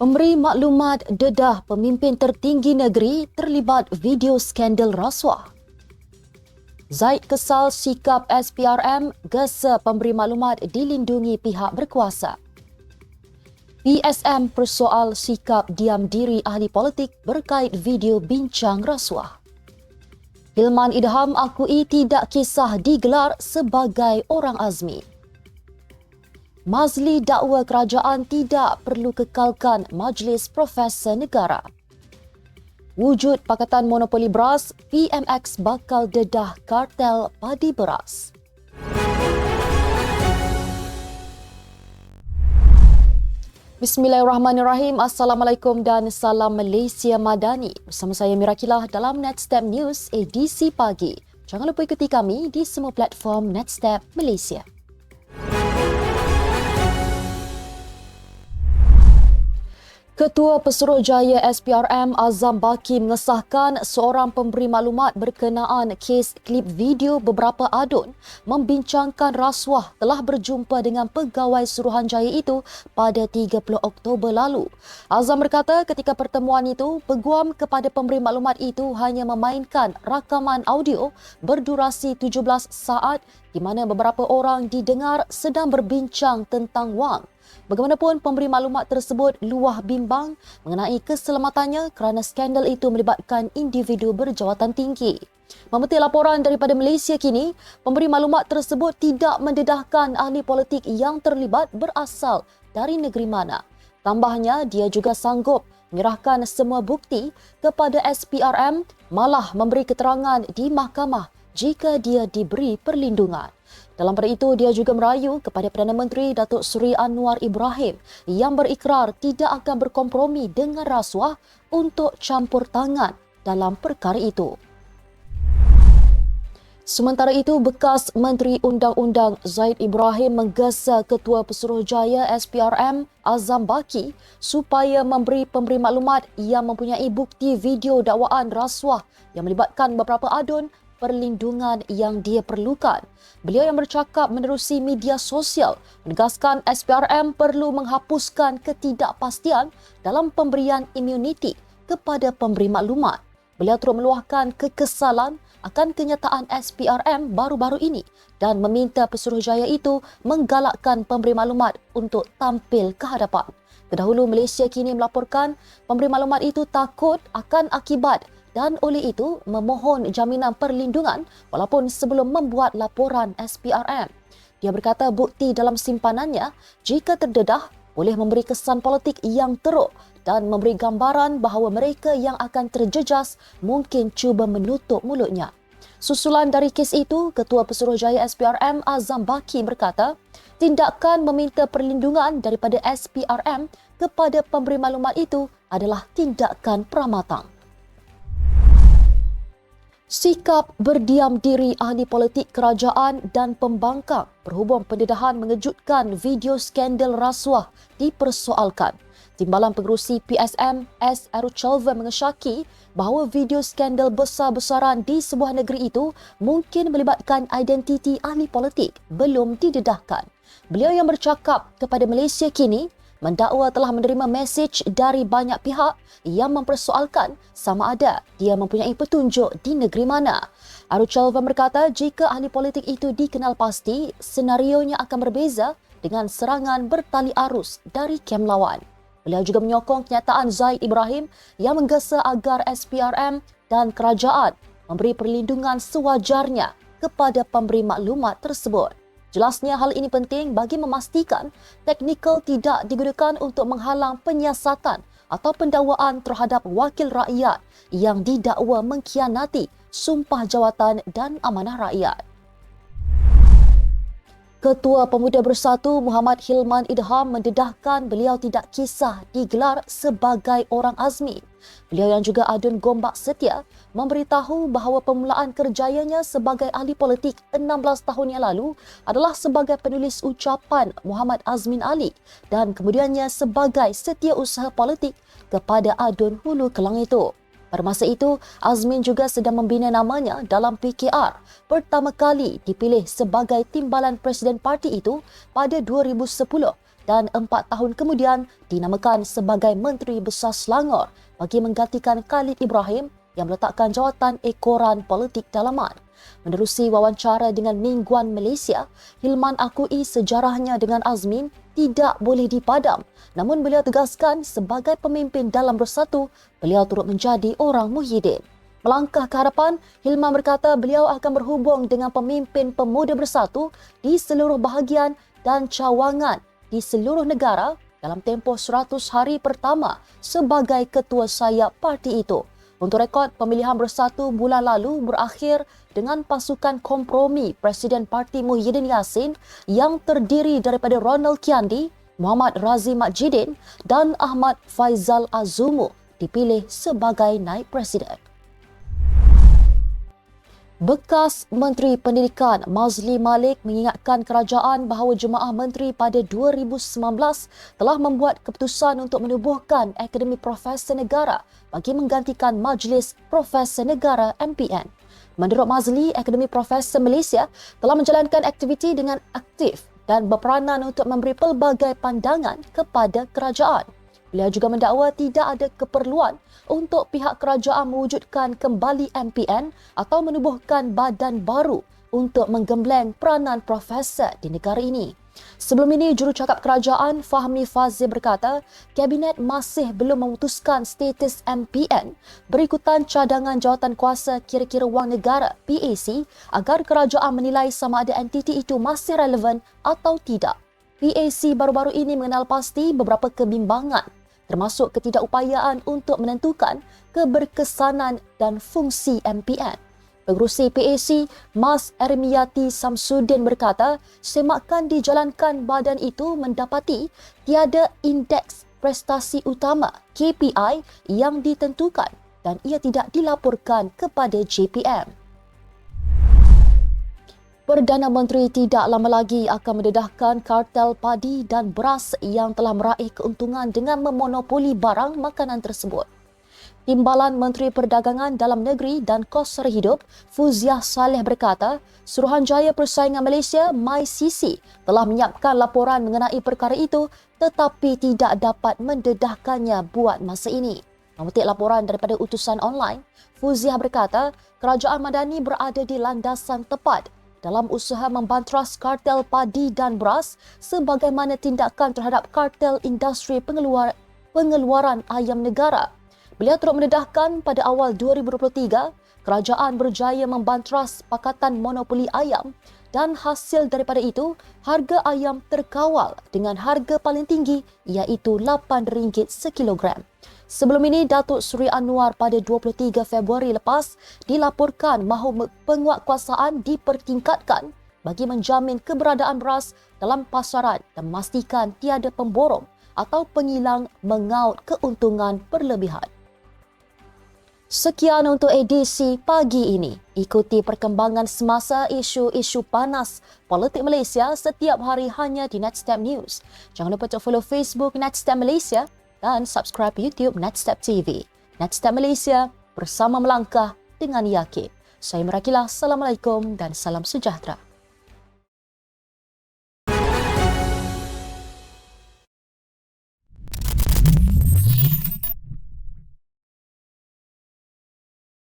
Memberi maklumat dedah pemimpin tertinggi negeri terlibat video skandal rasuah. Zaid kesal sikap SPRM gesa pemberi maklumat dilindungi pihak berkuasa. PSM persoal sikap diam diri ahli politik berkait video bincang rasuah. Hilman Idham akui tidak kisah digelar sebagai orang azmi. Mazli dakwa kerajaan tidak perlu kekalkan Majlis Profesor Negara. Wujud Pakatan Monopoli Beras, PMX bakal dedah kartel padi beras. Bismillahirrahmanirrahim. Assalamualaikum dan salam Malaysia Madani. Bersama saya Mira Kilah dalam Netstep News edisi pagi. Jangan lupa ikuti kami di semua platform Netstep Malaysia. Ketua Pesuruhjaya SPRM Azam Baki mengesahkan seorang pemberi maklumat berkenaan kes klip video beberapa adun membincangkan rasuah telah berjumpa dengan pegawai Suruhanjaya itu pada 30 Oktober lalu. Azam berkata ketika pertemuan itu, peguam kepada pemberi maklumat itu hanya memainkan rakaman audio berdurasi 17 saat di mana beberapa orang didengar sedang berbincang tentang wang. Bagaimanapun, pemberi maklumat tersebut luah bimbang mengenai keselamatannya kerana skandal itu melibatkan individu berjawatan tinggi. Memetik laporan daripada Malaysia Kini, pemberi maklumat tersebut tidak mendedahkan ahli politik yang terlibat berasal dari negeri mana. Tambahnya, dia juga sanggup menyerahkan semua bukti kepada SPRM, malah memberi keterangan di mahkamah jika dia diberi perlindungan. Dalam pada itu, dia juga merayu kepada Perdana Menteri Datuk Seri Anwar Ibrahim yang berikrar tidak akan berkompromi dengan rasuah untuk campur tangan dalam perkara itu. Sementara itu, bekas Menteri Undang-Undang Zaid Ibrahim menggesa Ketua Pesuruhjaya SPRM Azam Baki supaya memberi pemberi maklumat yang mempunyai bukti video dakwaan rasuah yang melibatkan beberapa adun perlindungan yang dia perlukan. Beliau yang bercakap menerusi media sosial menegaskan SPRM perlu menghapuskan ketidakpastian dalam pemberian imuniti kepada pemberi maklumat. Beliau turut meluahkan kekesalan akan kenyataan SPRM baru-baru ini dan meminta Pesuruhjaya itu menggalakkan pemberi maklumat untuk tampil ke hadapan. Terdahulu, Malaysia Kini melaporkan pemberi maklumat itu takut akan akibat dan oleh itu memohon jaminan perlindungan walaupun sebelum membuat laporan SPRM. Dia berkata bukti dalam simpanannya jika terdedah boleh memberi kesan politik yang teruk dan memberi gambaran bahawa mereka yang akan terjejas mungkin cuba menutup mulutnya. Susulan dari kes itu, Ketua Pesuruhjaya SPRM Azam Baki berkata, tindakan meminta perlindungan daripada SPRM kepada pemberi maklumat itu adalah tindakan pramatang. Sikap berdiam diri ahli politik kerajaan dan pembangkang berhubung pendedahan mengejutkan video skandal rasuah dipersoalkan. Timbalan Pengerusi PSM S. Aruchalva mengesyaki bahawa video skandal besar-besaran di sebuah negeri itu mungkin melibatkan identiti ahli politik belum didedahkan. Beliau yang bercakap kepada Malaysia Kini mendakwa telah menerima mesej dari banyak pihak yang mempersoalkan sama ada dia mempunyai petunjuk di negeri mana. Aruchalva berkata jika ahli politik itu dikenal pasti, senarionya akan berbeza dengan serangan bertali arus dari kem lawan. Beliau juga menyokong kenyataan Zaid Ibrahim yang menggesa agar SPRM dan kerajaan memberi perlindungan sewajarnya kepada pemberi maklumat tersebut. Jelasnya hal ini penting bagi memastikan teknikal tidak digunakan untuk menghalang penyiasatan atau pendakwaan terhadap wakil rakyat yang didakwa mengkhianati sumpah jawatan dan amanah rakyat. Ketua Pemuda Bersatu Muhammad Hilman Idham mendedahkan beliau tidak kisah digelar sebagai orang azmi. Beliau yang juga adun Gombak Setia memberitahu bahawa permulaan kerjayanya sebagai ahli politik 16 tahun yang lalu adalah sebagai penulis ucapan Muhammad Azmin Ali dan kemudiannya sebagai setiausaha politik kepada adun Hulu Kelang itu. Pada masa itu, Azmin juga sedang membina namanya dalam PKR. Pertama kali dipilih sebagai timbalan Presiden parti itu pada 2010 dan 4 tahun kemudian dinamakan sebagai Menteri Besar Selangor bagi menggantikan Khalid Ibrahim yang meletakkan jawatan ekoran politik dalaman. Menerusi wawancara dengan Mingguan Malaysia, Hilman akui sejarahnya dengan Azmin tidak boleh dipadam. Namun beliau tegaskan sebagai pemimpin dalam bersatu, beliau turut menjadi orang Muhyiddin. Melangkah ke hadapan, Hilman berkata beliau akan berhubung dengan pemimpin pemuda bersatu di seluruh bahagian dan cawangan di seluruh negara dalam tempoh 100 hari pertama sebagai ketua sayap parti itu. Untuk rekod, pemilihan bersatu bulan lalu berakhir dengan pasukan kompromi Presiden Parti Muhyiddin Yassin yang terdiri daripada Ronald Kiandi, Muhammad Razi Majidin dan Ahmad Faizal Azumu dipilih sebagai naib presiden. Bekas Menteri Pendidikan Mazli Malik mengingatkan kerajaan bahawa Jemaah Menteri pada 2019 telah membuat keputusan untuk menubuhkan Akademi Profesor Negara bagi menggantikan Majlis Profesor Negara MPN. Menurut Mazli, Akademi Profesor Malaysia telah menjalankan aktiviti dengan aktif dan berperanan untuk memberi pelbagai pandangan kepada kerajaan. Beliau juga mendakwa tidak ada keperluan untuk pihak kerajaan mewujudkan kembali MPN atau menubuhkan badan baru untuk menggembleng peranan profesor di negara ini. Sebelum ini, jurucakap kerajaan Fahmi Fazil berkata, Kabinet masih belum memutuskan status MPN berikutan cadangan jawatan kuasa kira-kira wang negara PAC agar kerajaan menilai sama ada entiti itu masih relevan atau tidak. PAC baru-baru ini mengenal pasti beberapa kebimbangan termasuk ketidakupayaan untuk menentukan keberkesanan dan fungsi MPN. Pengerusi PAC, Mas Ermiyati Samsudin berkata, semakan dijalankan badan itu mendapati tiada indeks prestasi utama KPI yang ditentukan dan ia tidak dilaporkan kepada JPM. Perdana Menteri tidak lama lagi akan mendedahkan kartel padi dan beras yang telah meraih keuntungan dengan memonopoli barang makanan tersebut. Timbalan Menteri Perdagangan Dalam Negeri dan Kos Sara Hidup, Fuziah Saleh berkata, Suruhanjaya Persaingan Malaysia MyCC telah menyiapkan laporan mengenai perkara itu tetapi tidak dapat mendedahkannya buat masa ini. Memetik laporan daripada utusan online, Fuziah berkata, Kerajaan Madani berada di landasan tepat dalam usaha membantras kartel padi dan beras sebagaimana tindakan terhadap kartel industri pengeluaran ayam negara. Beliau turut mendedahkan pada awal 2023, kerajaan berjaya membantras pakatan monopoli ayam dan hasil daripada itu, harga ayam terkawal dengan harga paling tinggi iaitu RM8 sekilogram. Sebelum ini, Datuk Seri Anwar pada 23 Februari lepas dilaporkan mahu penguatkuasaan dipertingkatkan bagi menjamin keberadaan beras dalam pasaran dan memastikan tiada pemborong atau pengilang mengaut keuntungan berlebihan. Sekian untuk edisi pagi ini. Ikuti perkembangan semasa isu-isu panas politik Malaysia setiap hari hanya di Netstep News. Jangan lupa untuk follow Facebook Netstep Malaysia dan subscribe YouTube Netstep TV. Netstep Malaysia, bersama melangkah dengan yakin. Saya Mirakilah, Assalamualaikum dan salam sejahtera.